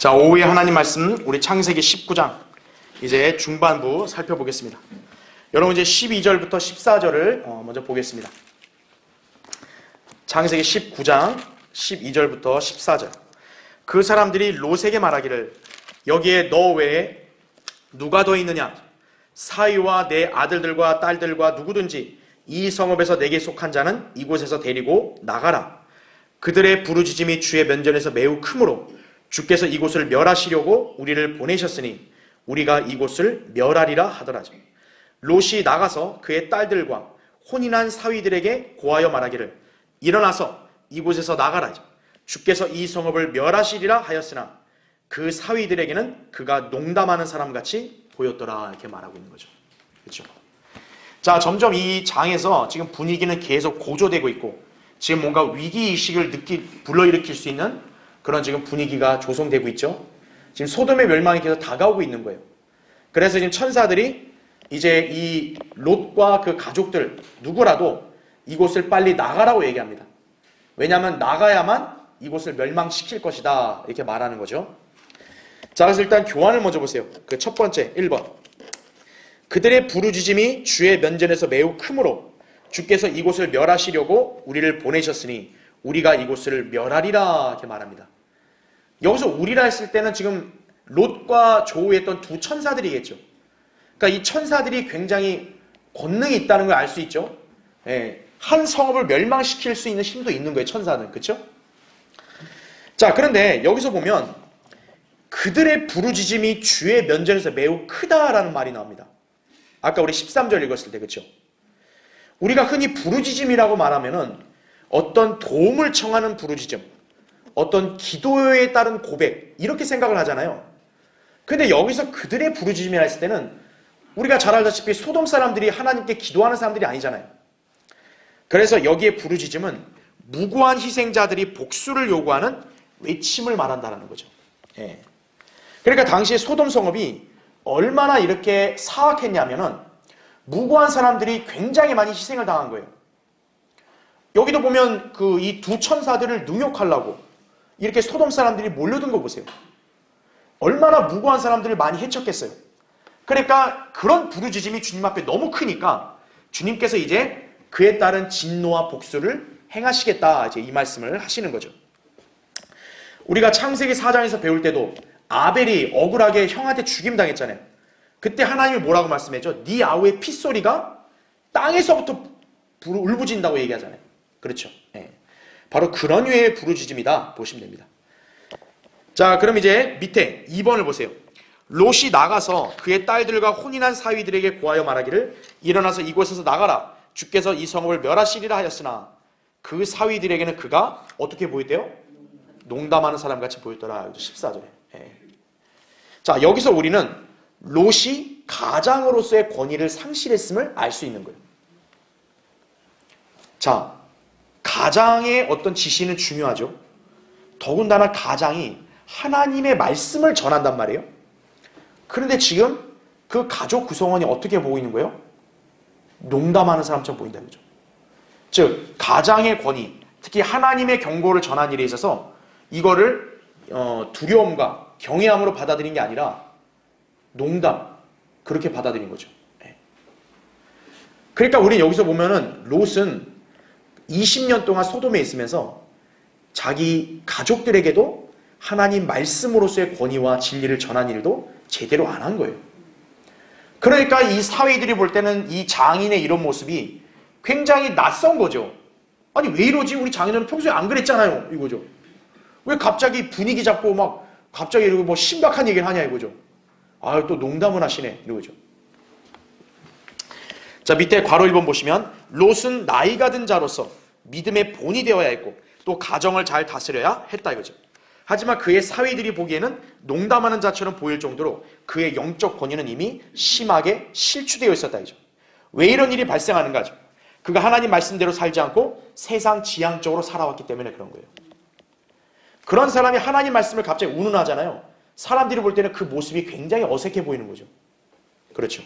자, 오후에 하나님 말씀 우리 창세기 19장 이제 중반부 살펴보겠습니다. 여러분 이제 12절부터 14절을 먼저 보겠습니다. 창세기 19장 12절부터 14절. 그 사람들이 롯에게 말하기를 여기에 너 외에 누가 더 있느냐? 사위와 내 아들들과 딸들과 누구든지 이 성읍에서 내게 속한 자는 이곳에서 데리고 나가라. 그들의 부르짖음이 주의 면전에서 매우 크므로 주께서 이곳을 멸하시려고 우리를 보내셨으니 우리가 이곳을 멸하리라 하더라. 롯이 나가서 그의 딸들과 혼인한 사위들에게 고하여 말하기를 일어나서 이곳에서 나가라. 주께서 이 성읍을 멸하시리라 하였으나 그 사위들에게는 그가 농담하는 사람같이 보였더라. 이렇게 말하고 있는 거죠. 그렇죠? 자, 점점 이 장에서 지금 분위기는 계속 고조되고 있고 지금 뭔가 위기의식을 불러일으킬 수 있는 그런 지금 분위기가 조성되고 있죠. 지금 소돔의 멸망이 계속 다가오고 있는 거예요. 그래서 지금 천사들이 이제 이 롯과 그 가족들 누구라도 이곳을 빨리 나가라고 얘기합니다. 왜냐하면 나가야만 이곳을 멸망시킬 것이다 이렇게 말하는 거죠. 자, 그래서 일단 교환을 먼저 보세요. 그 첫 번째 1번. 그들의 부르짖음이 주의 면전에서 매우 크므로 주께서 이곳을 멸하시려고 우리를 보내셨으니 우리가 이곳을 멸하리라 이렇게 말합니다. 여기서 우리라 했을 때는 지금 롯과 조우했던 두 천사들이겠죠. 그러니까 이 천사들이 굉장히 권능이 있다는 걸 알 수 있죠. 예, 한 성읍을 멸망시킬 수 있는 힘도 있는 거예요, 천사는. 그렇죠? 자, 그런데 여기서 보면 그들의 부르짖음이 주의 면전에서 매우 크다라는 말이 나옵니다. 아까 우리 13절 읽었을 때, 그렇죠? 우리가 흔히 부르짖음이라고 말하면은 어떤 도움을 청하는 부르짖음, 어떤 기도에 따른 고백 이렇게 생각을 하잖아요. 근데 여기서 그들의 부르짖음이라 했을 때는 우리가 잘 알다시피 소돔 사람들이 하나님께 기도하는 사람들이 아니잖아요. 그래서 여기에 부르짖음은 무고한 희생자들이 복수를 요구하는 외침을 말한다는 거죠. 예. 그러니까 당시에 소돔 성읍이 얼마나 이렇게 사악했냐면은 무고한 사람들이 굉장히 많이 희생을 당한 거예요. 여기도 보면 그 이 두 천사들을 능욕하려고 이렇게 소돔 사람들이 몰려든 거 보세요. 얼마나 무고한 사람들을 많이 해쳤겠어요. 그러니까 그런 부르짖음이 주님 앞에 너무 크니까 주님께서 이제 그에 따른 진노와 복수를 행하시겠다 이제 이 말씀을 하시는 거죠. 우리가 창세기 4장에서 배울 때도 아벨이 억울하게 형한테 죽임당했잖아요. 그때 하나님이 뭐라고 말씀했죠? 네 아우의 핏소리가 땅에서부터 울부짖는다고 얘기하잖아요. 그렇죠? 네. 바로 그런 류의 부르짖음이다 보시면 됩니다. 자, 그럼 이제 밑에 2번을 보세요. 롯이 나가서 그의 딸들과 혼인한 사위들에게 고하여 말하기를 일어나서 이곳에서 나가라. 주께서 이 성읍을 멸하시리라 하였으나 그 사위들에게는 그가 어떻게 보였대요? 농담하는 사람같이 보였더라. 14절에. 네. 자, 여기서 우리는 롯이 가장으로서의 권위를 상실했음을 알 수 있는 거예요. 자, 가장의 어떤 지시는 중요하죠. 더군다나 가장이 하나님의 말씀을 전한단 말이에요. 그런데 지금 그 가족 구성원이 어떻게 보이는 거예요? 농담하는 사람처럼 보인다 이거죠. 즉 가장의 권위, 특히 하나님의 경고를 전한 일에 있어서 이거를 두려움과 경외함으로 받아들인 게 아니라 농담, 그렇게 받아들인 거죠. 그러니까 우리는 여기서 보면은 롯은 20년 동안 소돔에 있으면서 자기 가족들에게도 하나님 말씀으로서의 권위와 진리를 전한 일도 제대로 안 한 거예요. 그러니까 이 사위들이 볼 때는 이 장인의 이런 모습이 굉장히 낯선 거죠. 아니 왜 이러지? 우리 장인은 평소에 안 그랬잖아요. 이거죠. 왜 갑자기 분위기 잡고 막 갑자기 이러고 뭐 심각한 얘기를 하냐 이거죠. 아, 또 농담을 하시네 이거죠. 자, 밑에 괄호 1번 보시면 롯은 나이가 든 자로서 믿음의 본이 되어야 했고 또 가정을 잘 다스려야 했다 이거죠. 하지만 그의 사위들이 보기에는 농담하는 자처럼 보일 정도로 그의 영적 권위는 이미 심하게 실추되어 있었다 이죠. 왜 이런 일이 발생하는가죠? 그가 하나님 말씀대로 살지 않고 세상 지향적으로 살아왔기 때문에 그런 거예요. 그런 사람이 하나님 말씀을 갑자기 운운하잖아요. 사람들이 볼 때는 그 모습이 굉장히 어색해 보이는 거죠. 그렇죠.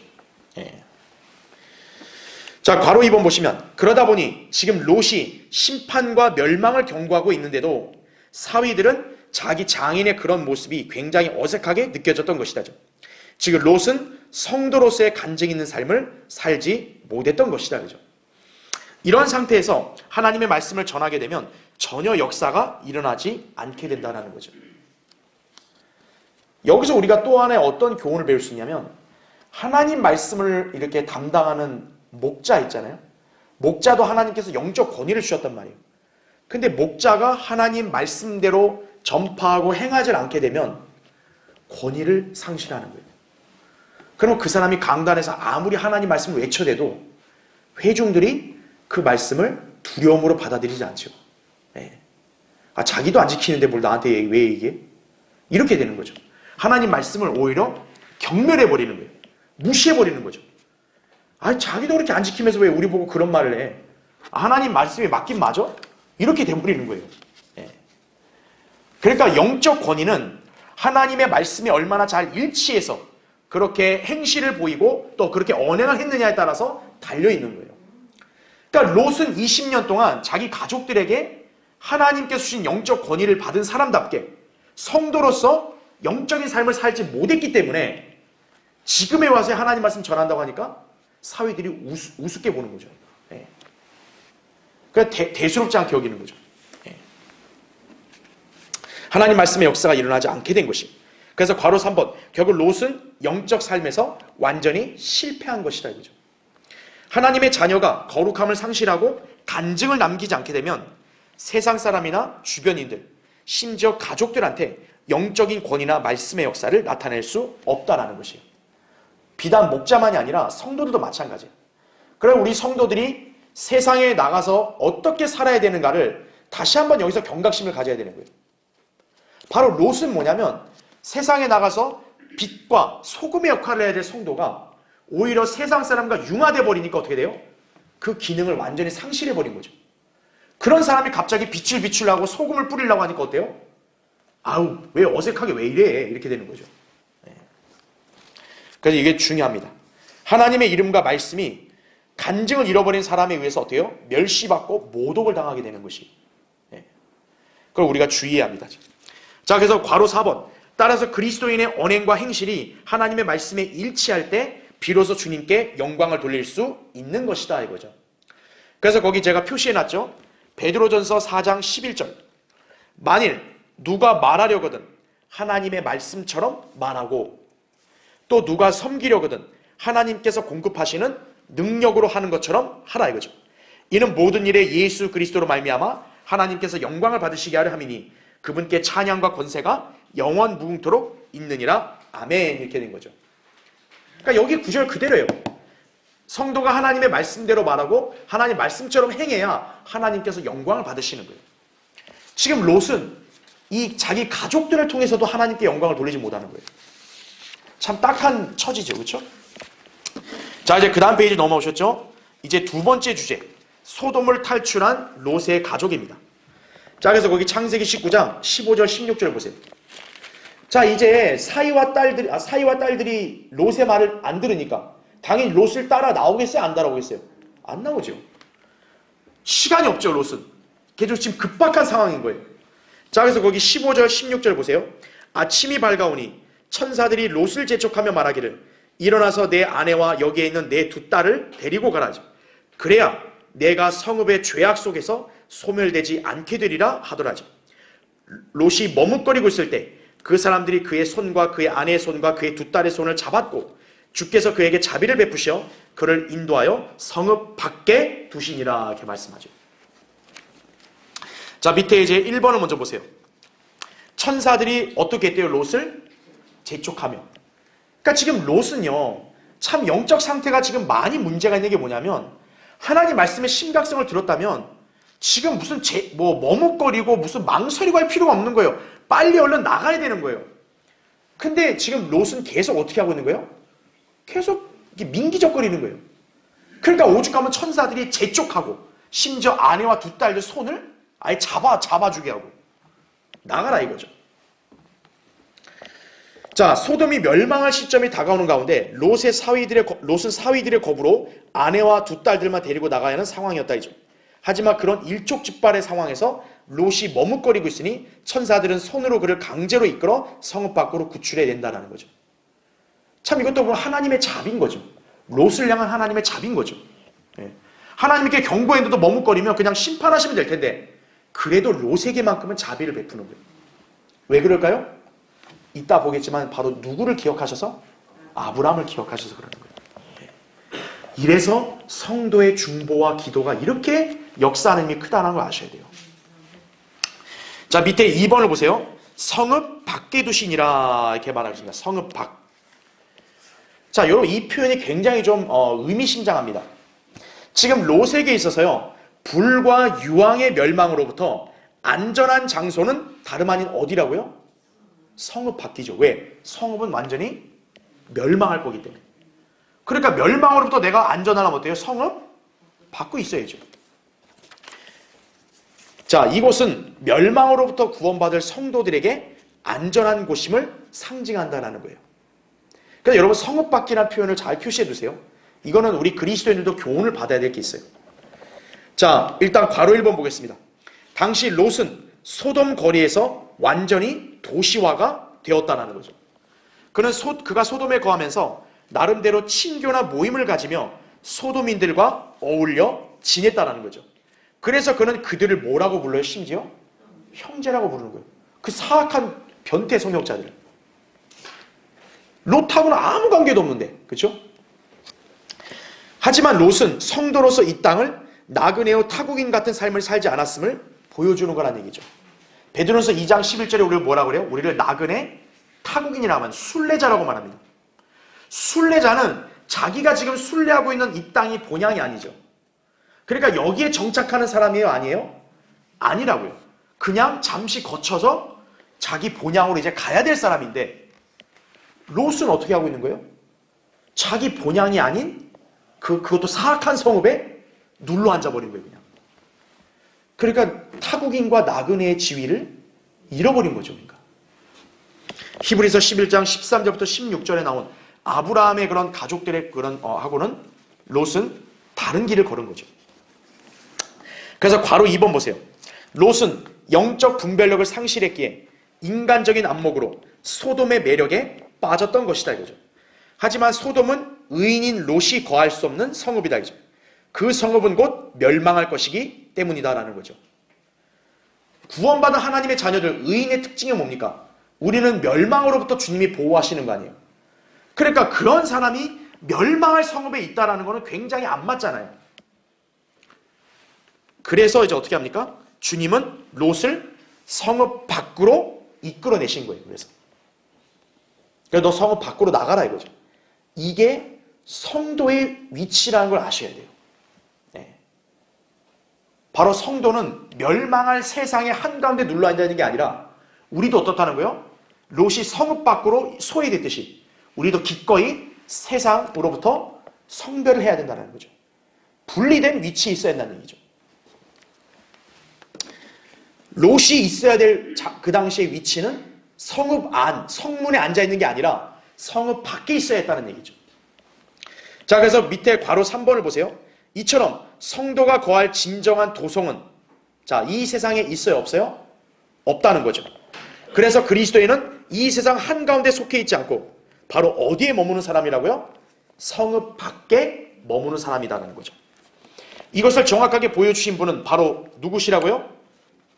예. 자, 괄호 2번 보시면 그러다 보니 지금 롯이 심판과 멸망을 경고하고 있는데도 사위들은 자기 장인의 그런 모습이 굉장히 어색하게 느껴졌던 것이다. 지금 롯은 성도로서의 간증 있는 삶을 살지 못했던 것이다. 그죠? 이런 상태에서 하나님의 말씀을 전하게 되면 전혀 역사가 일어나지 않게 된다는 거죠. 여기서 우리가 또 하나의 어떤 교훈을 배울 수 있냐면, 하나님 말씀을 이렇게 담당하는 목자 있잖아요. 목자도 하나님께서 영적 권위를 주셨단 말이에요. 근데 목자가 하나님 말씀대로 전파하고 행하지 않게 되면 권위를 상실하는 거예요. 그러면 그 사람이 강단에서 아무리 하나님 말씀을 외쳐대도 회중들이 그 말씀을 두려움으로 받아들이지 않죠. 네. 자기도 안 지키는데 뭘 나한테 왜 얘기해? 이렇게 되는 거죠. 하나님 말씀을 오히려 경멸해버리는 거예요. 무시해버리는 거죠. 자기도 그렇게 안 지키면서 왜 우리 보고 그런 말을 해? 하나님 말씀이 맞긴 맞아? 이렇게 돼버리는 거예요. 네. 그러니까 영적 권위는 하나님의 말씀이 얼마나 잘 일치해서 그렇게 행실을 보이고 또 그렇게 언행을 했느냐에 따라서 달려있는 거예요. 그러니까 롯은 20년 동안 자기 가족들에게 하나님께서 주신 영적 권위를 받은 사람답게 성도로서 영적인 삶을 살지 못했기 때문에 지금에 와서 하나님 말씀 전한다고 하니까 사위들이 우습게 보는 거죠. 네. 그러니까 대수롭지 않게 여기는 거죠. 네. 하나님 말씀의 역사가 일어나지 않게 된 것이. 그래서 괄호 3번, 결국 롯은 영적 삶에서 완전히 실패한 것이다 이거죠. 하나님의 자녀가 거룩함을 상실하고 간증을 남기지 않게 되면 세상 사람이나 주변인들, 심지어 가족들한테 영적인 권위나 말씀의 역사를 나타낼 수 없다라는 것이에요. 비단 목자만이 아니라 성도들도 마찬가지예요. 그럼 우리 성도들이 세상에 나가서 어떻게 살아야 되는가를 다시 한번 여기서 경각심을 가져야 되는 거예요. 바로 롯은 뭐냐면 세상에 나가서 빛과 소금의 역할을 해야 될 성도가 오히려 세상 사람과 융화돼 버리니까 어떻게 돼요? 그 기능을 완전히 상실해 버린 거죠. 그런 사람이 갑자기 빛을 비추려고 소금을 뿌리려고 하니까 어때요? 왜 어색하게 왜 이래? 이렇게 되는 거죠. 그래서 이게 중요합니다. 하나님의 이름과 말씀이 간증을 잃어버린 사람에 의해서 어때요? 멸시받고 모독을 당하게 되는 것이. 그걸 우리가 주의해야 합니다. 자, 그래서 괄호 4번. 따라서 그리스도인의 언행과 행실이 하나님의 말씀에 일치할 때 비로소 주님께 영광을 돌릴 수 있는 것이다 이거죠. 그래서 거기 제가 표시해놨죠. 베드로전서 4장 11절. 만일 누가 말하려거든 하나님의 말씀처럼 말하고 또 누가 섬기려거든 하나님께서 공급하시는 능력으로 하는 것처럼 하라 이거죠. 이는 모든 일에 예수 그리스도로 말미암아 하나님께서 영광을 받으시게 하려 함이니 그분께 찬양과 권세가 영원 무궁토록 있느니라. 아멘. 이렇게 된 거죠. 그러니까 여기 구절 그대로예요. 성도가 하나님의 말씀대로 말하고 하나님 말씀처럼 행해야 하나님께서 영광을 받으시는 거예요. 지금 롯은 이 자기 가족들을 통해서도 하나님께 영광을 돌리지 못하는 거예요. 참 딱한 처지죠. 그렇죠? 자, 이제 그 다음 페이지 넘어오셨죠? 이제 두 번째 주제, 소돔을 탈출한 롯의 가족입니다. 자, 그래서 거기 창세기 19장 15절 16절 보세요. 자, 이제 사위와 딸들이 롯의 말을 안 들으니까 당연히 롯을 따라 나오겠어요? 안 따라오겠어요? 안 나오죠. 시간이 없죠, 롯은. 걔도 지금 급박한 상황인 거예요. 자, 그래서 거기 15절 16절 보세요. 아침이 밝아오니 천사들이 롯을 재촉하며 말하기를 일어나서 내 아내와 여기에 있는 내 두 딸을 데리고 가라지. 그래야 내가 성읍의 죄악 속에서 소멸되지 않게 되리라 하더라지. 롯이 머뭇거리고 있을 때 그 사람들이 그의 손과 그의 아내의 손과 그의 두 딸의 손을 잡았고 주께서 그에게 자비를 베푸셔 그를 인도하여 성읍 밖에 두시니라. 이렇게 말씀하죠. 자, 밑에 이제 1번을 먼저 보세요. 천사들이 어떻게 했대요? 롯을 재촉하며. 그러니까 지금 롯은요, 참 영적 상태가 지금 많이 문제가 있는 게 뭐냐면 하나님 말씀의 심각성을 들었다면 지금 무슨 머뭇거리고 무슨 망설이고 할 필요가 없는 거예요. 빨리 얼른 나가야 되는 거예요. 근데 지금 롯은 계속 어떻게 하고 있는 거예요? 계속 민기적거리는 거예요. 그러니까 오죽하면 천사들이 재촉하고 심지어 아내와 두 딸들 손을 아예 잡아주게 하고 나가라 이거죠. 자, 소돔이 멸망할 시점이 다가오는 가운데 롯은 사위들의 겁으로 아내와 두 딸들만 데리고 나가야 하는 상황이었다 이죠. 하지만 그런 일촉즉발의 상황에서 롯이 머뭇거리고 있으니 천사들은 손으로 그를 강제로 이끌어 성읍 밖으로 구출해야 된다는 거죠. 참 이것도 보면 하나님의 잡인 거죠. 롯을 향한 하나님의 잡인 거죠. 예. 하나님께 경고했는데도 머뭇거리면 그냥 심판하시면 될 텐데 그래도 롯에게만큼은 자비를 베푸는 거예요. 왜 그럴까요? 이따 보겠지만 바로 누구를 기억하셔서? 아브라함을 기억하셔서 그러는 거예요. 예. 이래서 성도의 중보와 기도가 이렇게 역사하는 힘이 크다는 걸 아셔야 돼요. 자, 밑에 2번을 보세요. 성읍 밖에 두시니라 이렇게 말하고 있습니다. 성읍 밖. 자, 여러분 이 표현이 굉장히 좀 의미심장합니다. 지금 롯에게 있어서요. 불과 유황의 멸망으로부터 안전한 장소는 다름 아닌 어디라고요? 성읍 밖이죠. 왜? 성읍은 완전히 멸망할 거기 때문에. 그러니까 멸망으로부터 내가 안전하려면 어때요? 성읍 밖에 있어야죠. 자, 이곳은 멸망으로부터 구원받을 성도들에게 안전한 곳임을 상징한다는 거예요. 그래서 여러분 성읍 밖이라는 표현을 잘 표시해 두세요. 이거는 우리 그리스도인들도 교훈을 받아야 될 게 있어요. 자, 일단 괄호 1번 보겠습니다. 당시 롯은 소돔 거리에서 완전히 도시화가 되었다는 거죠. 그가 소돔에 거하면서 나름대로 친교나 모임을 가지며 소돔인들과 어울려 지냈다는 거죠. 그래서 그는 그들을 뭐라고 불러요? 심지어 형제라고 부르는 거예요. 그 사악한 변태 성역자들. 롯하고는 아무 관계도 없는데, 그렇죠? 하지만 롯은 성도로서 이 땅을 나그네요 타국인 같은 삶을 살지 않았음을 보여주는 거란 얘기죠. 베드로전서 2장 11절에 우리를 뭐라고 그래요? 우리를 나그네 타국인이라고 하면 순례자라고 말합니다. 순례자는 자기가 지금 순례하고 있는 이 땅이 본향이 아니죠. 그러니까 여기에 정착하는 사람이에요? 아니에요? 아니라고요. 그냥 잠시 거쳐서 자기 본향으로 이제 가야 될 사람인데 롯은 어떻게 하고 있는 거예요? 자기 본향이 아닌 그것도 사악한 성읍에 눌러 앉아버린 거예요. 그냥. 그러니까 타국인과 나그네의 지위를 잃어버린 거죠. 그러니까. 히브리서 11장 13절부터 16절에 나온 아브라함의 그런 가족들의 그런 하고는 롯은 다른 길을 걸은 거죠. 그래서 괄호 2번 보세요. 롯은 영적 분별력을 상실했기에 인간적인 안목으로 소돔의 매력에 빠졌던 것이다 이거죠. 하지만 소돔은 의인인 롯이 거할 수 없는 성읍이다 이거죠. 그 성읍은 곧 멸망할 것이기 때문이다라는 거죠. 구원받은 하나님의 자녀들 의인의 특징이 뭡니까? 우리는 멸망으로부터 주님이 보호하시는 거 아니에요. 그러니까 그런 사람이 멸망할 성읍에 있다라는 거는 굉장히 안 맞잖아요. 그래서 이제 어떻게 합니까? 주님은 롯을 성읍 밖으로 이끌어내신 거예요. 그래서 너 성읍 밖으로 나가라 이거죠. 이게 성도의 위치라는 걸 아셔야 돼요. 네. 바로 성도는 멸망할 세상의 한가운데 눌러 앉아있는 게 아니라 우리도 어떻다는 거예요? 롯이 성읍 밖으로 소외됐듯이 우리도 기꺼이 세상으로부터 성별을 해야 된다는 거죠. 분리된 위치에 있어야 한다는 얘기죠. 롯이 있어야 될 그 당시의 위치는 성읍 안, 성문에 앉아있는 게 아니라 성읍 밖에 있어야 했다는 얘기죠. 자, 그래서 밑에 괄호 3번을 보세요. 이처럼 성도가 거할 진정한 도성은 자, 이 세상에 있어요? 없어요? 없다는 거죠. 그래서 그리스도인은 이 세상 한가운데 속해 있지 않고 바로 어디에 머무는 사람이라고요? 성읍 밖에 머무는 사람이라는 거죠. 이것을 정확하게 보여주신 분은 바로 누구시라고요?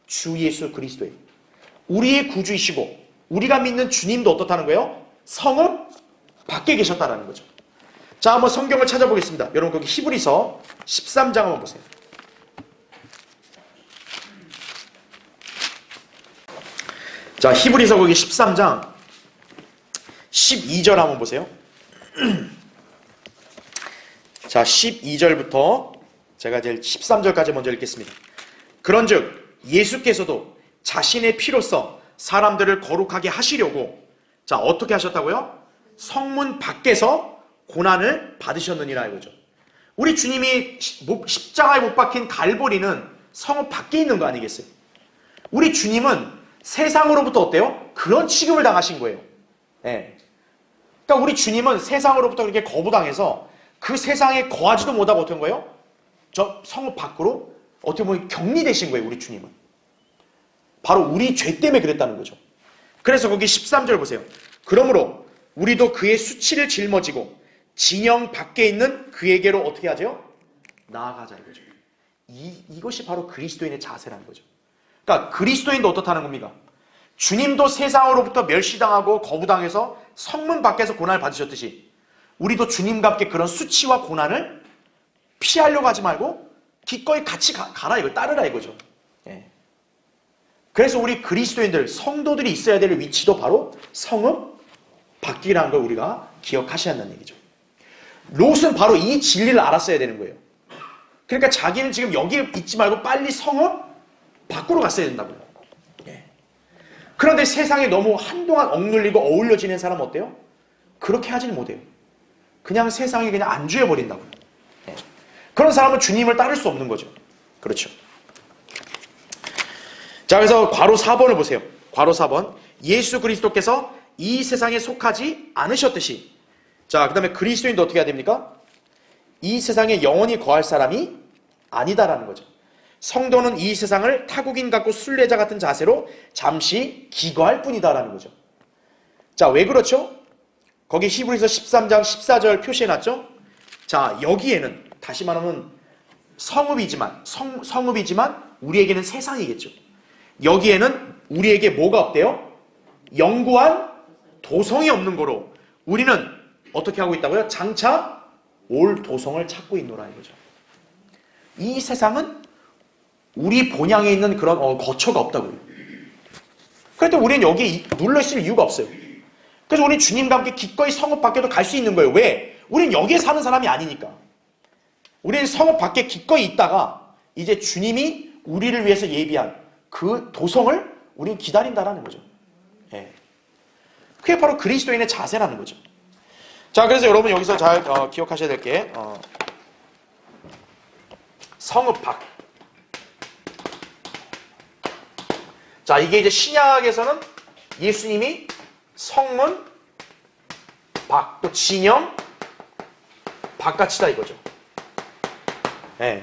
주 예수 그리스도예요. 우리의 구주이시고 우리가 믿는 주님도 어떻다는 거예요? 성읍 밖에 계셨다는 거죠. 자, 한번 성경을 찾아보겠습니다. 여러분 거기 히브리서 13장 한번 보세요. 자, 히브리서 거기 13장 12절 한번 보세요. 자, 12절부터 제가 이제 13절까지 먼저 읽겠습니다. 그런즉 예수께서도 자신의 피로써 사람들을 거룩하게 하시려고 자, 어떻게 하셨다고요? 성문 밖에서 고난을 받으셨느니라 이거죠. 우리 주님이 십자가에 못 박힌 갈보리는 성읍 밖에 있는 거 아니겠어요? 우리 주님은 세상으로부터 어때요? 그런 취급을 당하신 거예요. 예. 그러니까 우리 주님은 세상으로부터 그렇게 거부당해서 그 세상에 거하지도 못하고 어떤 거예요? 저 성읍 밖으로 어떻게 보면 격리되신 거예요, 우리 주님은. 바로 우리 죄 때문에 그랬다는 거죠. 그래서 거기 13절 보세요. 그러므로 우리도 그의 수치를 짊어지고 진영 밖에 있는 그에게로 어떻게 하죠? 나아가자 이거죠. 이것이 바로 그리스도인의 자세라는 거죠. 그러니까 그리스도인도 어떻다는 겁니까? 주님도 세상으로부터 멸시당하고 거부당해서 성문 밖에서 고난을 받으셨듯이 우리도 주님과 함께 그런 수치와 고난을 피하려고 하지 말고 기꺼이 같이 가라 이걸 따르라 이거죠. 예. 그래서 우리 그리스도인들 성도들이 있어야 될 위치도 바로 성읍 밖이라는 걸 우리가 기억하셔야 한다는 얘기죠. 롯은 바로 이 진리를 알았어야 되는 거예요. 그러니까 자기는 지금 여기에 있지 말고 빨리 성읍 밖으로 갔어야 된다고요. 예. 그런데 세상에 너무 한동안 억눌리고 어울려 지낸 사람 어때요? 그렇게 하지는 못해요. 그냥 세상에 그냥 안주해 버린다고요. 예. 그런 사람은 주님을 따를 수 없는 거죠. 그렇죠. 자, 그래서 괄호 4번을 보세요. 괄호 4번. 예수 그리스도께서 이 세상에 속하지 않으셨듯이. 자, 그 다음에 그리스도인도 어떻게 해야 됩니까? 이 세상에 영원히 거할 사람이 아니다라는 거죠. 성도는 이 세상을 타국인 같고 순례자 같은 자세로 잠시 기거할 뿐이다라는 거죠. 자, 왜 그렇죠? 거기 히브리서 13장 14절 표시해놨죠? 자, 여기에는 다시 말하면 성읍이지만 우리에게는 세상이겠죠. 여기에는 우리에게 뭐가 없대요? 영구한 도성이 없는 거로 우리는 어떻게 하고 있다고요? 장차 올 도성을 찾고 있노라 이거죠. 이 세상은 우리 본향에 있는 그런 거처가 없다고요. 그래도 우리는 여기에 눌러있을 이유가 없어요. 그래서 우리는 주님과 함께 기꺼이 성읍 밖에도 갈 수 있는 거예요. 왜? 우리는 여기에 사는 사람이 아니니까. 우리는 성읍 밖에 기꺼이 있다가 이제 주님이 우리를 위해서 예비한 그 도성을 우리는 기다린다라는 거죠. 예. 그게 바로 그리스도인의 자세라는 거죠. 자, 그래서 여러분 여기서 잘 기억하셔야 될 게 성읍 밖. 자, 이게 이제 신약에서는 예수님이 성문 밖, 또 진영 바깥이다 이거죠. 예.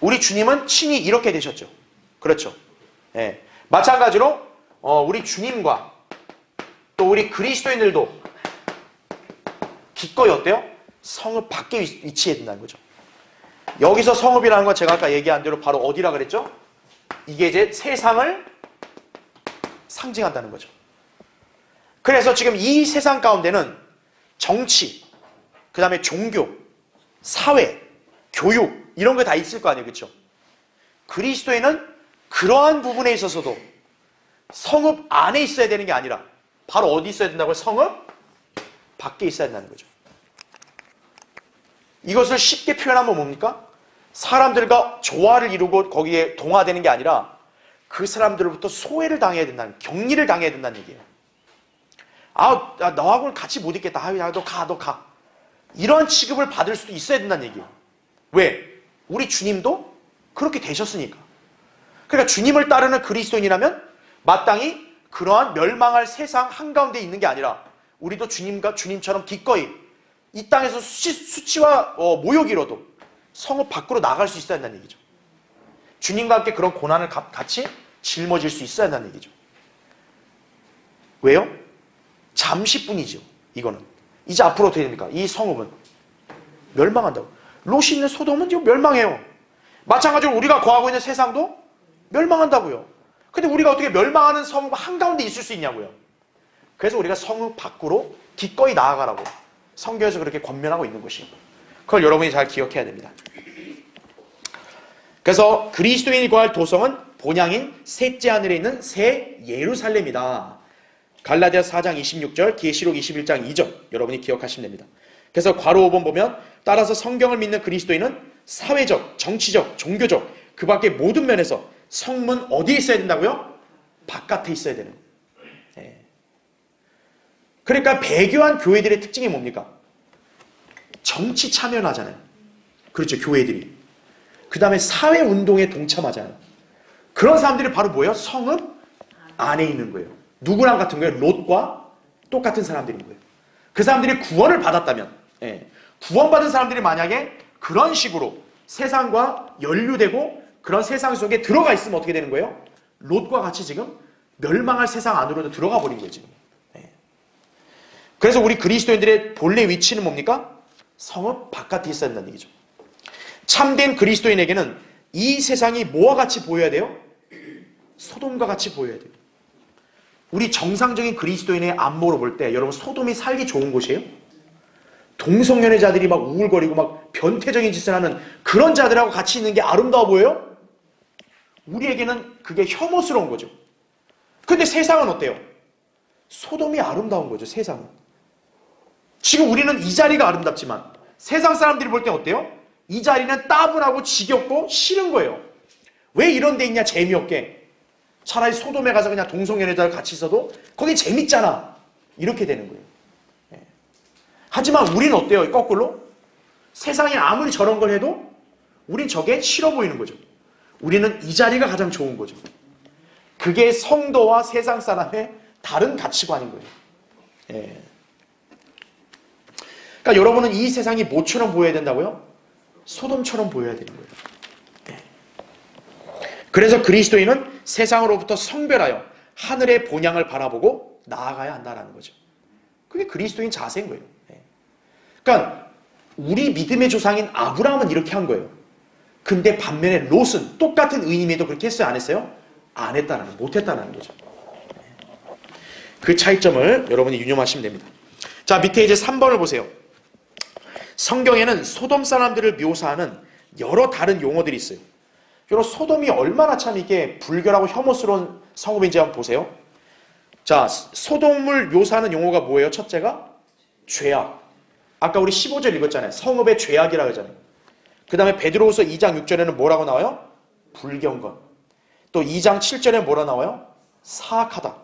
우리 주님은 친히 이렇게 되셨죠. 그렇죠. 예. 마찬가지로 우리 주님과 또 우리 그리스도인들도 기꺼이 어때요? 성읍 밖에 위치해야 된다는 거죠. 여기서 성읍이라는 건 제가 아까 얘기한 대로 바로 어디라 그랬죠? 이게 이제 세상을 상징한다는 거죠. 그래서 지금 이 세상 가운데는 정치, 그 다음에 종교, 사회, 교육 이런 거 다 있을 거 아니에요. 그렇죠? 그리스도인은 그러한 부분에 있어서도 성읍 안에 있어야 되는 게 아니라 바로 어디 있어야 된다고요? 성읍 밖에 있어야 된다는 거죠. 이것을 쉽게 표현하면 뭡니까? 사람들과 조화를 이루고 거기에 동화되는 게 아니라 그 사람들로부터 소외를 당해야 된다는, 격리를 당해야 된다는 얘기예요. 너하고는 같이 못 있겠다. 너 가. 이런 취급을 받을 수도 있어야 된다는 얘기예요. 왜? 우리 주님도 그렇게 되셨으니까. 그러니까 주님을 따르는 그리스도인이라면 마땅히 그러한 멸망할 세상 한가운데 있는 게 아니라 우리도 주님처럼 기꺼이 이 땅에서 수치와 모욕이로도 성읍 밖으로 나갈 수 있어야 한다는 얘기죠. 주님과 함께 그런 고난을 같이 짊어질 수 있어야 한다는 얘기죠. 왜요? 잠시뿐이죠. 이거는. 이제 앞으로 어떻게 됩니까? 이 성읍은 멸망한다고. 롯이 있는 소돔은 지금 멸망해요. 마찬가지로 우리가 거하고 있는 세상도 멸망한다고요. 근데 우리가 어떻게 멸망하는 성읍 한가운데 있을 수 있냐고요. 그래서 우리가 성읍 밖으로 기꺼이 나아가라고 성경에서 그렇게 권면하고 있는 것이. 그걸 여러분이 잘 기억해야 됩니다. 그래서 그리스도인이 거할 도성은 본향인 셋째 하늘에 있는 새 예루살렘이다. 갈라디아서 4장 26절, 계시록 21장 2절 여러분이 기억하시면 됩니다. 그래서 괄호 5번 보면 따라서 성경을 믿는 그리스도인은 사회적, 정치적, 종교적 그 밖에 모든 면에서 성문 어디에 있어야 된다고요? 바깥에 있어야 되는. 그러니까 배교한 교회들의 특징이 뭡니까? 정치 참여를 하잖아요. 그렇죠, 교회들이. 그 다음에 사회운동에 동참하잖아요. 그런 사람들이 바로 뭐예요? 성읍 안에 있는 거예요. 누구랑 같은 거예요? 롯과 똑같은 사람들인 거예요. 그 사람들이 구원을 받았다면, 구원받은 사람들이 만약에 그런 식으로 세상과 연루되고 그런 세상 속에 들어가 있으면 어떻게 되는 거예요? 롯과 같이 지금 멸망할 세상 안으로 들어가 버린 거예요, 지금. 그래서 우리 그리스도인들의 본래 위치는 뭡니까? 성읍 바깥에 있어야 된다는 얘기죠. 참된 그리스도인에게는 이 세상이 뭐와 같이 보여야 돼요? 소돔과 같이 보여야 돼요. 우리 정상적인 그리스도인의 안목으로 볼 때 여러분 소돔이 살기 좋은 곳이에요? 동성연애자들이 막 우울거리고 막 변태적인 짓을 하는 그런 자들하고 같이 있는 게 아름다워 보여요? 우리에게는 그게 혐오스러운 거죠. 근데 세상은 어때요? 소돔이 아름다운 거죠, 세상은. 지금 우리는 이 자리가 아름답지만 세상 사람들이 볼 때 어때요? 이 자리는 따분하고 지겹고 싫은 거예요. 왜 이런 데 있냐, 재미없게. 차라리 소돔에 가서 그냥 동성연애자들 같이 있어도 거기 재밌잖아. 이렇게 되는 거예요. 하지만 우리는 어때요? 거꾸로? 세상이 아무리 저런 걸 해도 우린 저게 싫어 보이는 거죠. 우리는 이 자리가 가장 좋은 거죠. 그게 성도와 세상 사람의 다른 가치관인 거예요. 그러니까 여러분은 이 세상이 뭐처럼 보여야 된다고요? 소돔처럼 보여야 되는 거예요. 그래서 그리스도인은 세상으로부터 성별하여 하늘의 본향을 바라보고 나아가야 한다는 거죠. 그게 그리스도인 자세인 거예요. 그러니까 우리 믿음의 조상인 아브라함은 이렇게 한 거예요. 근데 반면에 롯은 똑같은 의미에도 그렇게 했어요? 안 했어요? 안 했다는 거예요. 못 했다는 거죠. 그 차이점을 여러분이 유념하시면 됩니다. 자, 밑에 이제 3번을 보세요. 성경에는 소돔 사람들을 묘사하는 여러 다른 용어들이 있어요. 여러분, 소돔이 얼마나 참 이게 불결하고 혐오스러운 성읍인지 한번 보세요. 자, 소돔을 묘사하는 용어가 뭐예요? 첫째가 죄악. 아까 우리 15절 읽었잖아요. 성읍의 죄악이라고 하잖아요. 그 다음에 베드로후서 2장 6절에는 뭐라고 나와요? 불경건. 또 2장 7절에는 뭐라 나와요? 사악하다.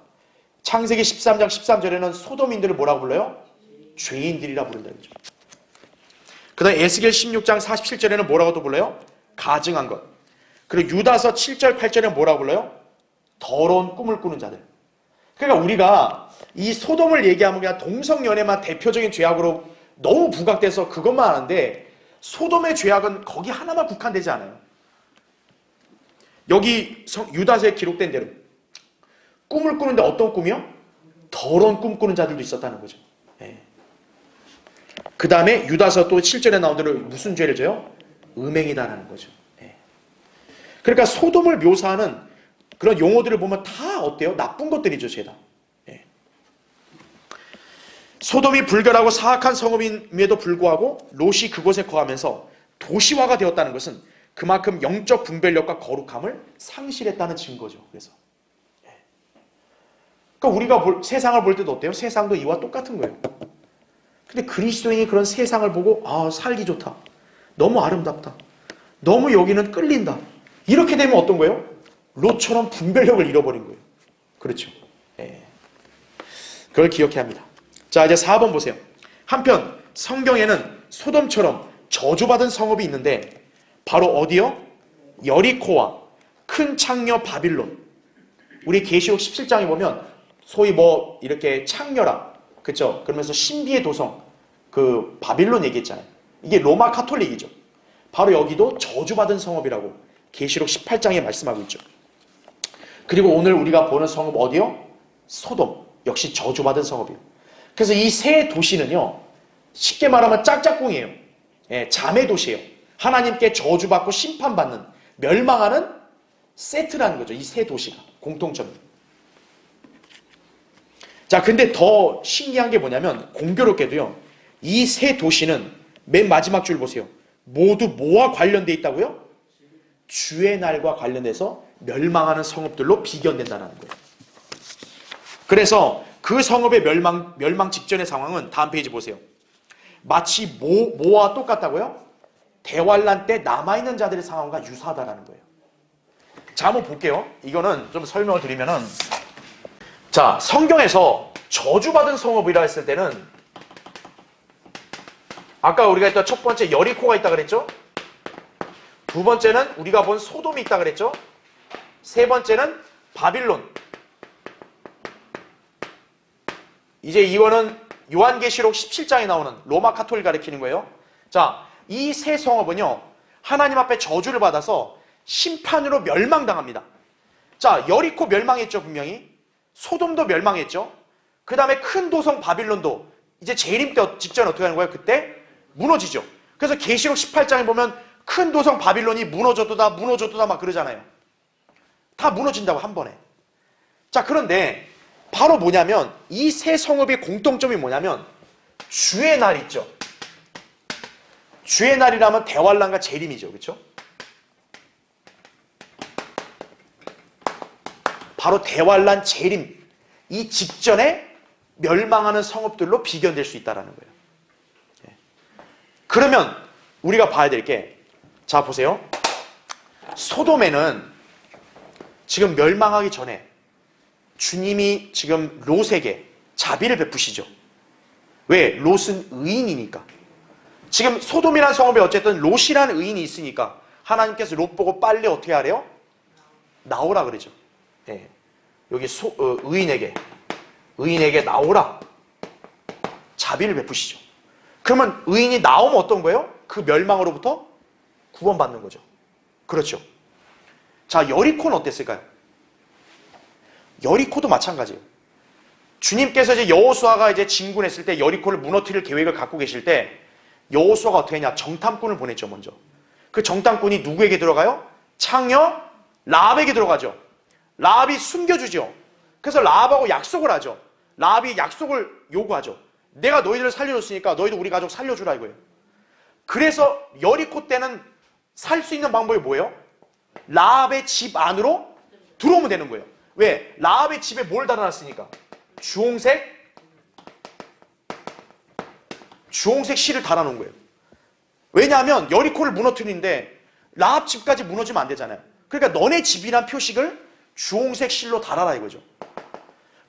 창세기 13장 13절에는 소돔인들을 뭐라고 불러요? 죄인들이라 부른다는 거죠. 그 다음에 에스겔 16장 47절에는 뭐라고 또 불러요? 가증한 것. 그리고 유다서 7절 8절에는 뭐라고 불러요? 더러운 꿈을 꾸는 자들. 그러니까 우리가 이 소돔을 얘기하면 그냥 동성연애만 대표적인 죄악으로 너무 부각돼서 그것만 아는데 소돔의 죄악은 거기 하나만 국한되지 않아요. 여기 유다서에 기록된 대로 꿈을 꾸는데 어떤 꿈이요? 더러운 꿈 꾸는 자들도 있었다는 거죠. 그 다음에 유다서 또 7절에 나온 대로 무슨 죄를 져요? 음행이다라는 거죠. 그러니까 소돔을 묘사하는 그런 용어들을 보면 다 어때요? 나쁜 것들이죠, 죄다. 소돔이 불결하고 사악한 성읍임에도 불구하고 롯이 그곳에 거하면서 도시화가 되었다는 것은 그만큼 영적 분별력과 거룩함을 상실했다는 증거죠. 그래서 그러니까 우리가 세상을 볼 때도 어때요? 세상도 이와 똑같은 거예요. 근데 그리스도인이 그런 세상을 보고 살기 좋다. 너무 아름답다. 너무 여기는 끌린다. 이렇게 되면 어떤 거예요? 롯처럼 분별력을 잃어버린 거예요. 그렇죠. 그걸 기억해야 합니다. 자, 이제 4번 보세요. 한편 성경에는 소돔처럼 저주받은 성읍이 있는데 바로 어디요? 여리코와 큰 창녀 바빌론. 우리 계시록 17장에 보면 소위 뭐 이렇게 창녀라, 그렇죠? 그러면서 신비의 도성, 그 바빌론 얘기했잖아요. 이게 로마 카톨릭이죠. 바로 여기도 저주받은 성읍이라고 계시록 18장에 말씀하고 있죠. 그리고 오늘 우리가 보는 성읍 어디요? 소돔. 역시 저주받은 성읍이에요. 그래서 이 세 도시는요, 쉽게 말하면 짝짝꿍이에요. 자매 도시예요. 하나님께 저주받고 심판받는, 멸망하는 세트라는 거죠. 이 세 도시가 공통점. 자, 근데 더 신기한 게 뭐냐면 공교롭게도요, 이 세 도시는 맨 마지막 줄 보세요. 모두 뭐와 관련돼 있다고요? 주의 날과 관련해서 멸망하는 성읍들로 비견된다는 거예요. 그래서 그 성읍의 멸망 직전의 상황은 다음 페이지 보세요. 마치 뭐와 똑같다고요? 대환란 때 남아있는 자들의 상황과 유사하다는 거예요. 자, 한번 볼게요. 이거는 좀 설명을 드리면은, 자, 성경에서 저주받은 성읍이라 했을 때는 아까 우리가 했던 첫 번째 여리코가 있다 그랬죠? 두 번째는 우리가 본 소돔이 있다 그랬죠? 세 번째는 바빌론. 이제 이거는 요한계시록 17장에 나오는 로마 카톨릭 가리키는 거예요. 자, 이 세 성읍은요, 하나님 앞에 저주를 받아서 심판으로 멸망당합니다. 자, 여리코 멸망했죠, 분명히. 소돔도 멸망했죠. 그 다음에 큰 도성 바빌론도 이제 재림 때 직전 어떻게 하는 거예요? 그때 무너지죠. 그래서 계시록 18장에 보면 큰 도성 바빌론이 무너졌도다 막 그러잖아요. 다 무너진다고 한 번에. 자, 그런데 바로 뭐냐면 이 세 성읍의 공통점이 뭐냐면 주의 날 있죠. 주의 날이라면 대환란과 재림이죠. 그렇죠? 바로 대환란, 재림 이 직전에 멸망하는 성읍들로 비견될 수 있다는 거예요. 그러면 우리가 봐야 될 게, 자 보세요. 소돔에는 지금 멸망하기 전에 주님이 지금 롯에게 자비를 베푸시죠. 왜? 롯은 의인이니까. 지금 소돔이라는 성읍에 어쨌든 롯이라는 의인이 있으니까 하나님께서 롯 보고 빨리 어떻게 하래요? 나오라 그러죠. 네. 여기 의인에게 나오라. 자비를 베푸시죠. 그러면 의인이 나오면 어떤 거예요? 그 멸망으로부터 구원받는 거죠. 그렇죠. 자, 여리코는 어땠을까요? 여리코도 마찬가지예요. 주님께서 이제 여호수아가 이제 진군했을 때 여리코를 무너뜨릴 계획을 갖고 계실 때 여호수아가 어떻게 했냐? 정탐꾼을 보냈죠, 먼저. 그 정탐꾼이 누구에게 들어가요? 창녀 라합에게 들어가죠. 라합이 숨겨주죠. 그래서 라합하고 약속을 하죠. 라합이 약속을 요구하죠. 내가 너희들을 살려줬으니까 너희도 우리 가족 살려주라 이거예요. 그래서 여리코 때는 살 수 있는 방법이 뭐예요? 라합의 집 안으로 들어오면 되는 거예요. 왜? 라합의 집에 뭘 달아놨으니까? 주홍색 실을 달아놓은 거예요. 왜냐하면 여리코를 무너뜨리는데 라합 집까지 무너지면 안 되잖아요. 그러니까 너네 집이란 표식을 주홍색 실로 달아라 이거죠.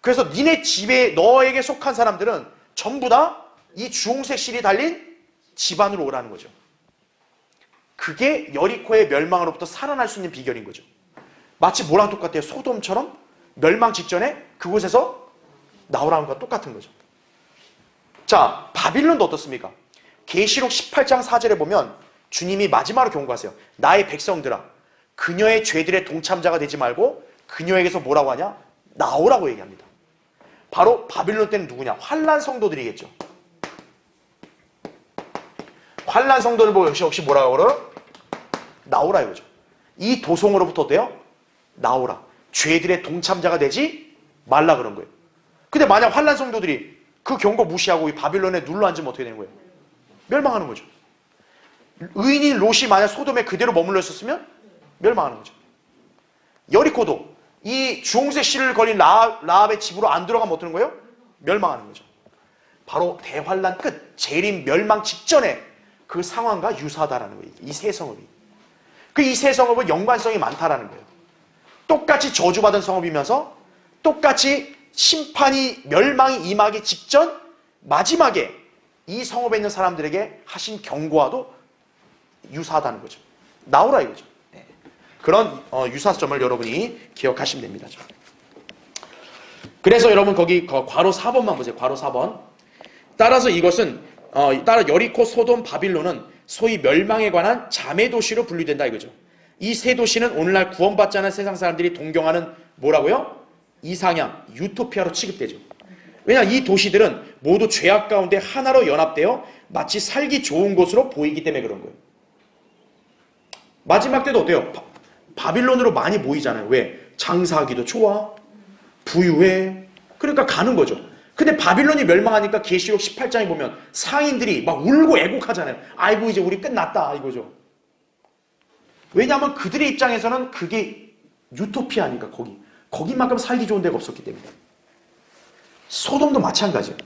그래서 니네 집에 너에게 속한 사람들은 전부 다 이 주홍색 실이 달린 집 안으로 오라는 거죠. 그게 여리코의 멸망으로부터 살아날 수 있는 비결인 거죠. 마치 뭐랑 똑같아요? 소돔처럼 멸망 직전에 그곳에서 나오라는 것과 똑같은 거죠. 자, 바빌론도 어떻습니까? 계시록 18장 4절에 보면 주님이 마지막으로 경고하세요. 나의 백성들아, 그녀의 죄들의 동참자가 되지 말고 그녀에게서 뭐라고 하냐? 나오라고 얘기합니다. 바로 바빌론 때는 누구냐? 환난 성도들이겠죠. 환난 성도를 보고 역시 뭐라고 그래요? 나오라 이거죠. 이 도성으로부터 어때요? 나오라. 죄들의 동참자가 되지 말라 그런 거예요. 근데 만약 환난 성도들이 그 경고 무시하고 이 바빌론에 눌러 앉으면 어떻게 되는 거예요? 멸망하는 거죠. 의인인 롯이 만약 소돔에 그대로 머물러 있었으면 멸망하는 거죠. 여리코도 이 주홍색 실을 걸린 라합의 집으로 안 들어가면 어떻게 되는 거예요? 멸망하는 거죠. 바로 대환란 끝, 재림 멸망 직전에 그 상황과 유사하다라는 거예요. 이 세 성읍이. 그 이 세 성읍은 연관성이 많다라는 거예요. 똑같이 저주받은 성읍이면서 똑같이 심판이 멸망이 임하기 직전 마지막에 이 성읍에 있는 사람들에게 하신 경고와도 유사하다는 거죠. 나오라 이거죠. 네. 그런 유사점을 여러분이 기억하시면 됩니다. 그래서 여러분 거기 괄호 4번만 보세요. 괄호 4번. 따라서 이것은 따라 여리코, 소돔, 바빌론은 소위 멸망에 관한 자매 도시로 분류된다 이거죠. 이 세 도시는 오늘날 구원받지 않은 세상 사람들이 동경하는 뭐라고요? 이상향, 유토피아로 취급되죠. 왜냐하면 이 도시들은 모두 죄악 가운데 하나로 연합되어 마치 살기 좋은 곳으로 보이기 때문에 그런 거예요. 마지막 때도 어때요? 바빌론으로 많이 모이잖아요. 왜? 장사하기도 좋아, 부유해. 그러니까 가는 거죠. 근데 바빌론이 멸망하니까 계시록 18장에 보면 상인들이 막 울고 애곡하잖아요. 아이고 이제 우리 끝났다 이거죠. 왜냐하면 그들의 입장에서는 그게 유토피아니까 거기만큼 살기 좋은 데가 없었기 때문에. 소돔도 마찬가지예요.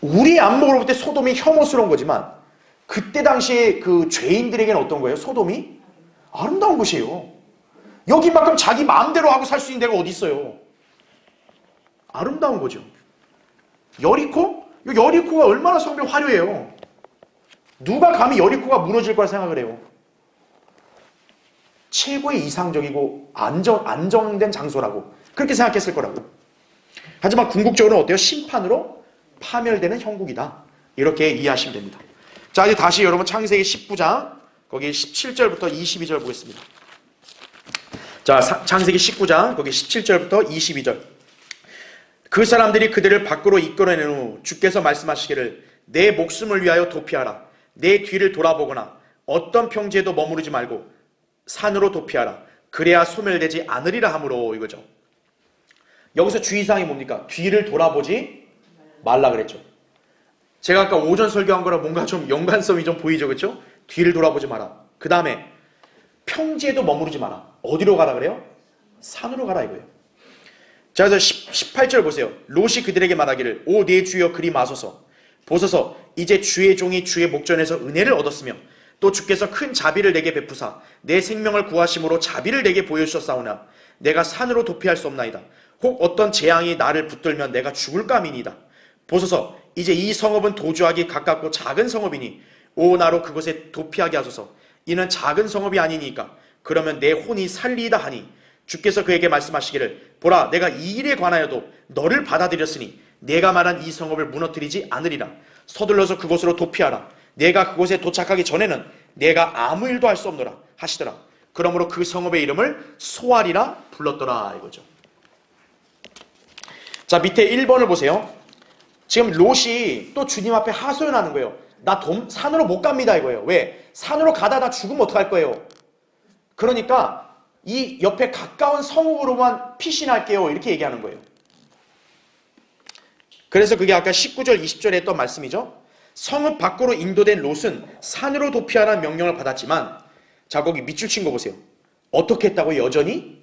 우리 안목으로 볼 때 소돔이 혐오스러운 거지만 그때 당시에 그 죄인들에게는 어떤 거예요? 소돔이 아름다운 곳이에요. 여기만큼 자기 마음대로 하고 살 수 있는 데가 어디 있어요? 아름다운 거죠. 여리코가 얼마나 성벽 화려해요. 누가 감히 여리코가 무너질 거라 생각을 해요? 최고의 이상적이고 안정된 장소라고 그렇게 생각했을 거라고. 하지만 궁극적으로는 어때요? 심판으로 파멸되는 형국이다. 이렇게 이해하시면 됩니다. 자, 이제 다시 여러분 창세기 19장 거기 17절부터 22절 보겠습니다. 자, 창세기 19장 거기 17절부터 22절. 그 사람들이 그들을 밖으로 이끌어낸 후 주께서 말씀하시기를 내 목숨을 위하여 도피하라. 내 뒤를 돌아보거나 어떤 평지에도 머무르지 말고 산으로 도피하라. 그래야 소멸되지 않으리라 하므로 이거죠. 여기서 주의사항이 뭡니까? 뒤를 돌아보지 말라 그랬죠. 제가 아까 오전 설교한 거랑 뭔가 좀 연관성이 좀 보이죠, 그렇죠? 뒤를 돌아보지 마라. 그 다음에 평지에도 머무르지 마라. 어디로 가라 그래요? 산으로 가라 이거예요. 자, 그래서 18절 보세요. 롯이 그들에게 말하기를 오 내 주여 그리 마소서 보소서 이제 주의 종이 주의 목전에서 은혜를 얻었으며 또 주께서 큰 자비를 내게 베푸사 내 생명을 구하심으로 자비를 내게 보여주셨사오나 내가 산으로 도피할 수 없나이다. 혹 어떤 재앙이 나를 붙들면 내가 죽을까 함이니이다. 보소서 이제 이 성읍은 도주하기 가깝고 작은 성읍이니 오 나로 그곳에 도피하게 하소서. 이는 작은 성읍이 아니니까 그러면 내 혼이 살리이다 하니 주께서 그에게 말씀하시기를 보라 내가 이 일에 관하여도 너를 받아들였으니 내가 말한 이 성읍을 무너뜨리지 않으리라. 서둘러서 그곳으로 도피하라. 내가 그곳에 도착하기 전에는 내가 아무 일도 할 수 없노라 하시더라. 그러므로 그 성읍의 이름을 소알이라 불렀더라 이거죠. 자, 밑에 1번을 보세요. 지금 롯이 또 주님 앞에 하소연하는 거예요. 나 산으로 못 갑니다 이거예요. 왜? 산으로 가다 나 죽으면 어떡할 거예요? 그러니까 이 옆에 가까운 성읍으로만 피신할게요 이렇게 얘기하는 거예요. 그래서 그게 아까 19절 20절에 했던 말씀이죠. 성읍 밖으로 인도된 롯은 산으로 도피하라는 명령을 받았지만 자 거기 밑줄 친 거 보세요. 어떻게 했다고? 여전히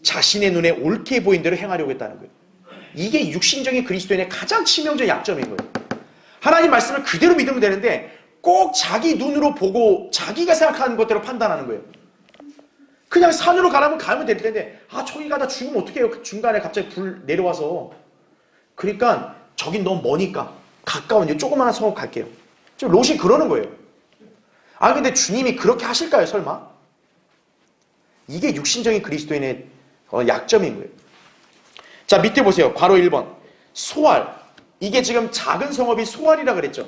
자신의 눈에 옳게 보인 대로 행하려고 했다는 거예요. 이게 육신적인 그리스도인의 가장 치명적인 약점인 거예요. 하나님 말씀을 그대로 믿으면 되는데 꼭 자기 눈으로 보고 자기가 생각하는 것대로 판단하는 거예요. 그냥 산으로 가라면 가면 될 텐데 저기 가다 죽으면 어떡해요? 그 중간에 갑자기 불 내려와서 그러니까 저긴 너무 머니까 가까운 조그마한 성읍 갈게요. 지금 롯이 그러는 거예요. 근데 주님이 그렇게 하실까요 설마? 이게 육신적인 그리스도인의 약점인 거예요. 자 밑에 보세요. 괄호 1번 소알. 이게 지금 작은 성읍이 소알이라 그랬죠.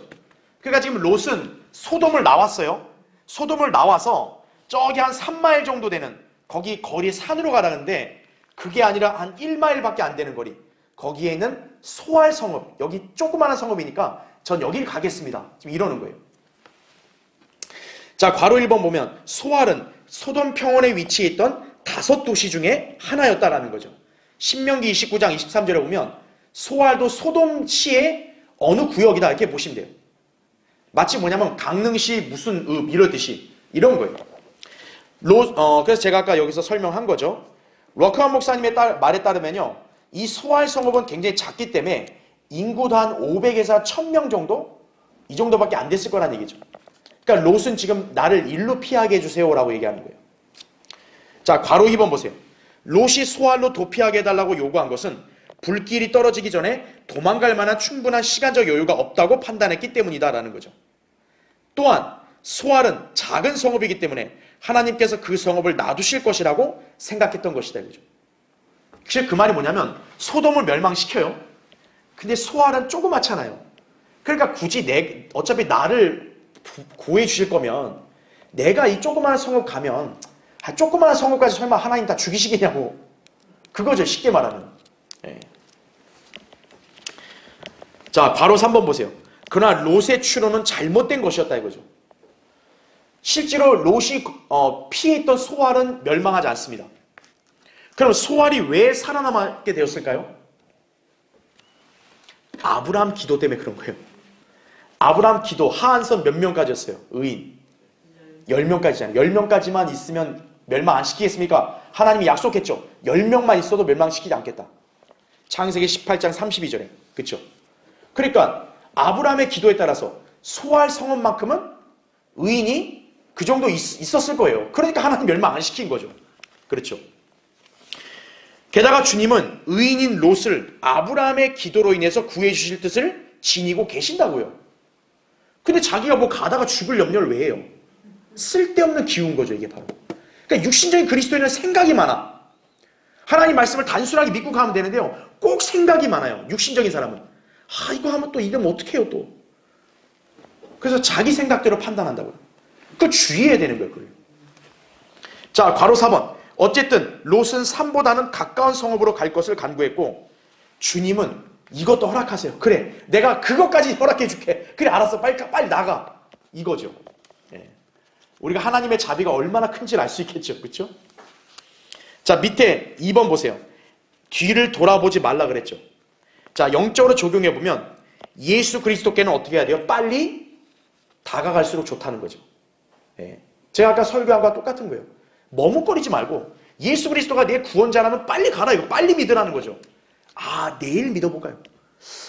그러니까 지금 롯은 소돔을 나왔어요. 소돔을 나와서 저기 한 3마일 정도 되는 거기 거리 산으로 가라는데 그게 아니라 한 1마일밖에 안 되는 거리. 거기에 있는 소알 성읍. 여기 조그마한 성읍이니까 전 여길 가겠습니다. 지금 이러는 거예요. 자 괄호 1번 보면 소알은 소돔 평원에 위치해 있던 5도시 중에 하나였다라는 거죠. 신명기 29장 23절에 보면 소알도 소돔시의 어느 구역이다 이렇게 보시면 돼요. 마치 뭐냐면 강릉시 무슨 읍 이러듯이 이런 거예요. 그래서 제가 아까 여기서 설명한 거죠. 러크한 목사님의 말에 따르면요. 이 소알 성읍은 굉장히 작기 때문에 인구도 한 500에서 1000명 정도? 이 정도밖에 안 됐을 거란 얘기죠. 그러니까 롯은 지금 나를 일로 피하게 해주세요라고 얘기하는 거예요. 자 괄호 2번 보세요. 롯이 소알로 도피하게 해달라고 요구한 것은 불길이 떨어지기 전에 도망갈 만한 충분한 시간적 여유가 없다고 판단했기 때문이다라는 거죠. 또한 소알은 작은 성읍이기 때문에 하나님께서 그 성읍을 놔두실 것이라고 생각했던 것이다. 그죠? 그 말이 뭐냐면 소돔을 멸망시켜요. 근데 소알은 조그맣잖아요. 그러니까 굳이 어차피 나를 구해 주실 거면 내가 이 조그마한 성읍 가면 조그마한 성읍까지 설마 하나님 다 죽이시겠냐고. 그거죠. 쉽게 말하면. 네. 자 바로 3번 보세요. 그러나 롯의 추론은 잘못된 것이었다 이거죠. 실제로 롯이 피해 있던 소알은 멸망하지 않습니다. 그럼 소알이 왜 살아남게 되었을까요? 아브라함 기도 때문에 그런 거예요. 아브라함 기도 하한선 몇 명까지였어요? 의인 10명까지잖아요. 10명까지만 있으면 멸망 안 시키겠습니까? 하나님이 약속했죠. 10명만 있어도 멸망시키지 않겠다. 창세기 18장 32절에 그렇죠? 그러니까 아브라함의 기도에 따라서 소알 성읍만큼은 의인이 그 정도 있었을 거예요. 그러니까 하나님 멸망 안 시킨 거죠. 그렇죠? 게다가 주님은 의인인 롯을 아브라함의 기도로 인해서 구해 주실 뜻을 지니고 계신다고요. 근데 자기가 뭐 가다가 죽을 염려를 왜 해요? 쓸데없는 기운 거죠, 이게 바로. 그러니까 육신적인 그리스도인은 생각이 많아. 하나님 말씀을 단순하게 믿고 가면 되는데요. 꼭 생각이 많아요. 육신적인 사람은. 이거 하면 또 이러면 어떡해요, 또. 그래서 자기 생각대로 판단한다고요. 그거 주의해야 되는 거예요, 그걸. 자, 괄호 4번. 어쨌든 롯은 산보다는 가까운 성읍으로 갈 것을 간구했고 주님은 이것도 허락하세요. 그래, 내가 그것까지 허락해 줄게. 그래, 알았어. 빨리 나가. 이거죠. 예. 우리가 하나님의 자비가 얼마나 큰지를 알 수 있겠죠. 그렇죠? 자, 밑에 2번 보세요. 뒤를 돌아보지 말라 그랬죠. 자, 영적으로 적용해 보면 예수 그리스도께는 어떻게 해야 돼요? 빨리 다가갈수록 좋다는 거죠. 예. 제가 아까 설교한 거와 똑같은 거예요. 머뭇거리지 말고 예수 그리스도가 내 구원자라면 빨리 가라. 이거 빨리 믿으라는 거죠. 아, 내일 믿어볼까요?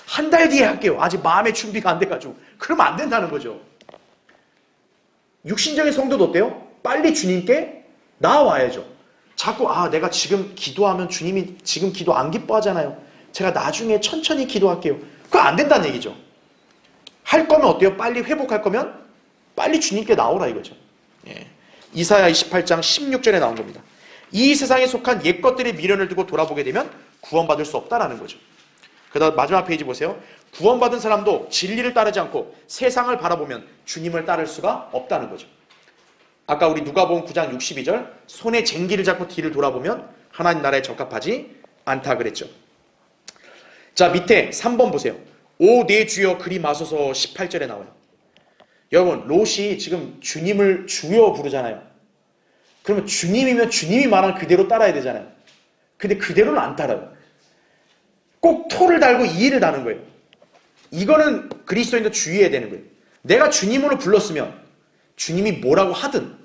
한 달 뒤에 할게요. 아직 마음의 준비가 안 돼가지고. 그러면 안 된다는 거죠. 육신적인 성도도 어때요? 빨리 주님께 나와야죠. 자꾸 내가 지금 기도하면 주님이 지금 기도 안 기뻐하잖아요. 제가 나중에 천천히 기도할게요. 그거 안 된다는 얘기죠. 할 거면 어때요? 빨리 회복할 거면 빨리 주님께 나오라 이거죠. 예. 이사야 28장 16절에 나온 겁니다. 이 세상에 속한 옛것들의 미련을 두고 돌아보게 되면 구원받을 수 없다라는 거죠. 그 다음 마지막 페이지 보세요. 구원받은 사람도 진리를 따르지 않고 세상을 바라보면 주님을 따를 수가 없다는 거죠. 아까 우리 누가복음 9장 62절 손에 쟁기를 잡고 뒤를 돌아보면 하나님 나라에 적합하지 않다 그랬죠. 자, 밑에 3번 보세요. 오 내 주여 그리 마소서 18절에 나와요. 여러분, 롯이 지금 주님을 주여 부르잖아요. 그러면 주님이면 주님이 말한 그대로 따라야 되잖아요. 근데 그대로는 안 따라요. 꼭 토를 달고 이의를 다는 거예요. 이거는 그리스도인도 주의해야 되는 거예요. 내가 주님으로 불렀으면 주님이 뭐라고 하든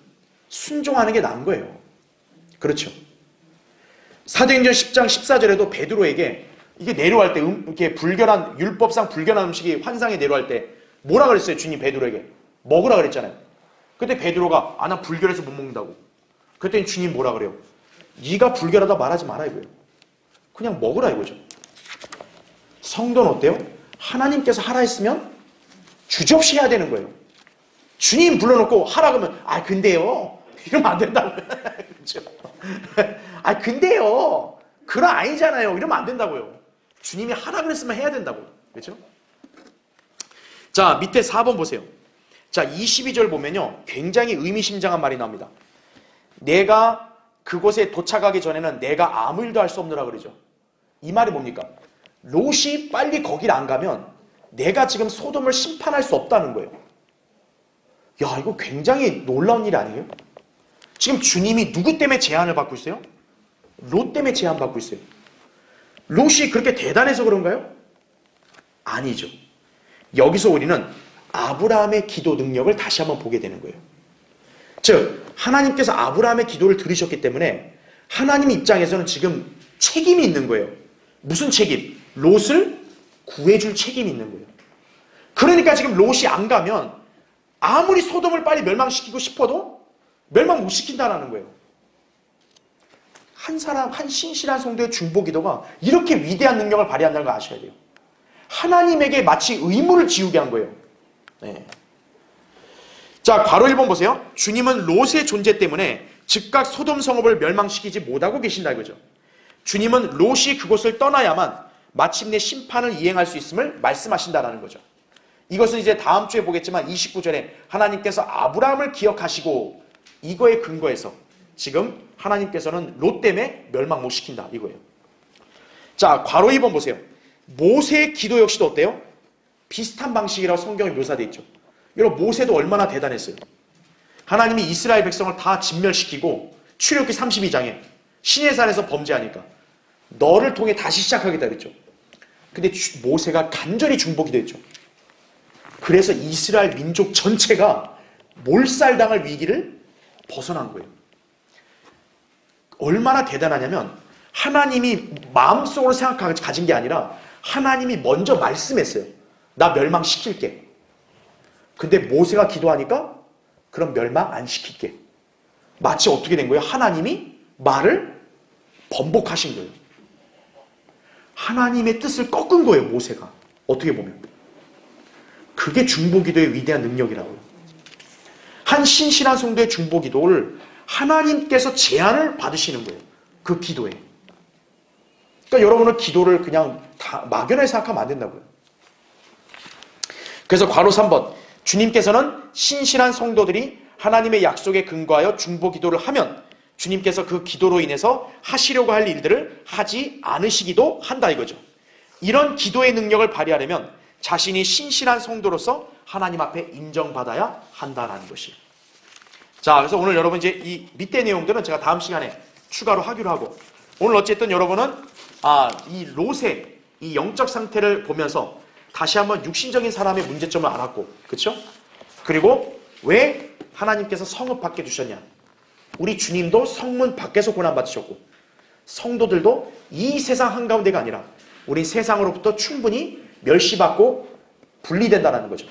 순종하는 게 나은 거예요. 그렇죠. 사도행전 10장 14절에도 베드로에게 이게 내려갈 때 이렇게 불결한 율법상 불결한 음식이 환상에 내려갈 때 뭐라 그랬어요? 주님 베드로에게 먹으라 그랬잖아요. 그때 베드로가 난 불결해서 못 먹는다고. 그랬더니 주님 뭐라 그래요? 네가 불결하다 말하지 마라 이거예요. 그냥 먹으라 이거죠. 성도는 어때요? 하나님께서 하라 했으면 주저없이 해야 되는 거예요. 주님 불러놓고 하라 그러면 근데요 이러면 안 된다고요. 그렇죠? 근데요 그건 아니잖아요. 이러면 안 된다고요. 주님이 하라 그랬으면 해야 된다고요. 그렇죠? 자, 밑에 4번 보세요. 자, 22절 보면요 굉장히 의미심장한 말이 나옵니다. 내가 그곳에 도착하기 전에는 내가 아무 일도 할 수 없느라 그러죠. 이 말이 뭡니까? 롯이 빨리 거길 안 가면 내가 지금 소돔을 심판할 수 없다는 거예요. 야, 이거 굉장히 놀라운 일 아니에요? 지금 주님이 누구 때문에 제한을 받고 있어요? 롯 때문에 제한받고 있어요. 롯이 그렇게 대단해서 그런가요? 아니죠. 여기서 우리는 아브라함의 기도 능력을 다시 한번 보게 되는 거예요. 즉 하나님께서 아브라함의 기도를 들으셨기 때문에 하나님 입장에서는 지금 책임이 있는 거예요. 무슨 책임? 롯을 구해줄 책임이 있는 거예요. 그러니까 지금 롯이 안 가면 아무리 소돔을 빨리 멸망시키고 싶어도 멸망 못 시킨다는 거예요. 한 사람, 한 신실한 성도의 중보기도가 이렇게 위대한 능력을 발휘한다는 걸 아셔야 돼요. 하나님에게 마치 의무를 지우게 한 거예요. 네. 자, 괄호 1번 보세요. 주님은 롯의 존재 때문에 즉각 소돔 성읍을 멸망시키지 못하고 계신다 이거죠. 주님은 롯이 그곳을 떠나야만 마침내 심판을 이행할 수 있음을 말씀하신다라는 거죠. 이것은 이제 다음 주에 보겠지만 29절에 하나님께서 아브라함을 기억하시고 이거에 근거해서 지금 하나님께서는 롯 때문에 멸망 못 시킨다 이거예요. 자, 괄호 2번 보세요. 모세의 기도 역시도 어때요? 비슷한 방식이라고 성경에 묘사되어 있죠. 여러분, 모세도 얼마나 대단했어요. 하나님이 이스라엘 백성을 다 진멸시키고 출애굽기 32장에 시내산에서 범죄하니까 너를 통해 다시 시작하겠다 그랬죠. 근데 모세가 간절히 중보기도 했죠. 그래서 이스라엘 민족 전체가 몰살당할 위기를 벗어난 거예요. 얼마나 대단하냐면 하나님이 마음속으로 생각하고 가진 게 아니라 하나님이 먼저 말씀했어요. 나 멸망시킬게. 근데 모세가 기도하니까 그럼 멸망 안 시킬게. 마치 어떻게 된 거예요? 하나님이 말을 번복하신 거예요. 하나님의 뜻을 꺾은 거예요, 모세가. 어떻게 보면. 그게 중보기도의 위대한 능력이라고요. 한 신실한 성도의 중보기도를 하나님께서 제한을 받으시는 거예요. 그 기도에. 그러니까 여러분은 기도를 그냥 다 막연하게 생각하면 안 된다고요. 그래서 괄호 3번. 주님께서는 신실한 성도들이 하나님의 약속에 근거하여 중보기도를 하면 주님께서 그 기도로 인해서 하시려고 할 일들을 하지 않으시기도 한다 이거죠. 이런 기도의 능력을 발휘하려면 자신이 신실한 성도로서 하나님 앞에 인정받아야 한다는 것이에요. 자, 그래서 오늘 여러분 이제 이 밑에 내용들은 제가 다음 시간에 추가로 하기로 하고, 오늘 어쨌든 여러분은 이 롯의 이 영적 상태를 보면서 다시 한번 육신적인 사람의 문제점을 알았고, 그렇죠? 그리고 왜 하나님께서 성읍 밖에 두셨냐? 우리 주님도 성문 밖에서 고난받으셨고, 성도들도 이 세상 한가운데가 아니라 우리 세상으로부터 충분히 멸시받고 분리된다는 거죠.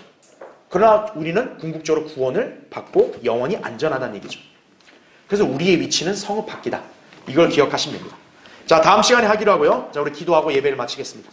그러나 우리는 궁극적으로 구원을 받고 영원히 안전하다는 얘기죠. 그래서 우리의 위치는 성읍 밖이다. 이걸 기억하시면 됩니다. 자, 다음 시간에 하기로 하고요. 자, 우리 기도하고 예배를 마치겠습니다.